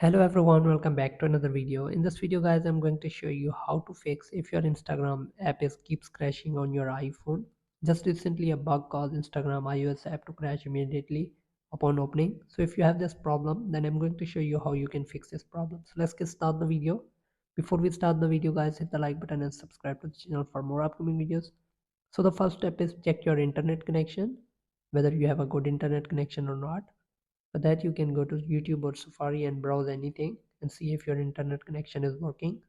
Hello everyone, welcome back to another video. In this video guys, I'm going to show you how to fix if your Instagram app is keeps crashing on your iPhone. Just recently a bug caused Instagram iOS app to crash immediately upon opening. So if you have this problem, then I'm going to show you how you can fix this problem. So let's get start the video. Before we start the video guys, hit the like button and subscribe to the channel for more upcoming videos. So the first step is check your internet connection, whether you have a good internet connection or not. For that, you can go to YouTube or Safari and browse anything and see if your internet connection is working.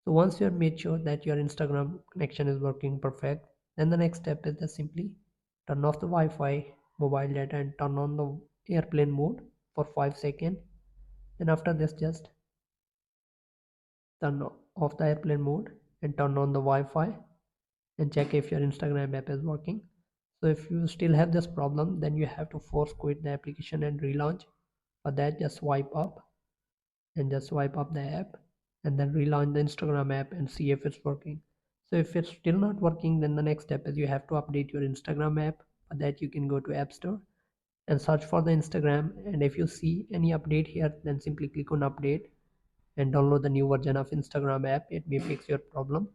So once you have made sure that your Instagram connection is working perfect, then the next step is just simply turn off the Wi-Fi, mobile data and turn on the airplane mode for 5 seconds. Then after this, just turn off the airplane mode and turn on the Wi-Fi and check if your Instagram app is working. So if you still have this problem, then you have to force quit the application and relaunch. For that, just swipe up and just swipe up the app and then relaunch the Instagram app and see if it's working. So if it's still not working, then the next step is you have to update your Instagram app. For that, you can go to App Store and search for the Instagram, and if you see any update here, then simply click on update and download the new version of Instagram app. It may fix your problem.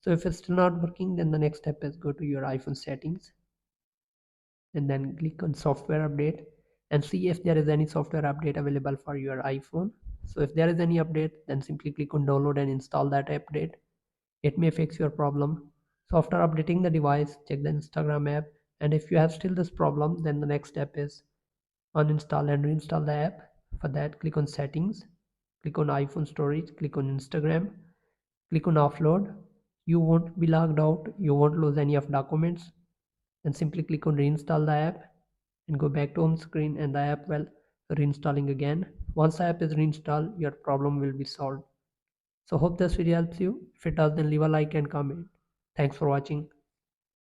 So if it's still not working, then the next step is go to your iPhone settings and then click on software update and see if there is any software update available for your iPhone. So if there is any update, then simply click on download and install that update. It may fix your problem. So after updating the device, check the Instagram app, and if you have still this problem, then the next step is uninstall and reinstall the app. For that, click on settings, click on iPhone storage, click on Instagram, click on offload. You won't be logged out, you won't lose any of documents. Then simply click on reinstall the app and go back to home screen, and the app will reinstalling again. Once the app is reinstalled, your problem will be solved. So hope this video helps you. If it does, then leave a like and comment. Thanks for watching.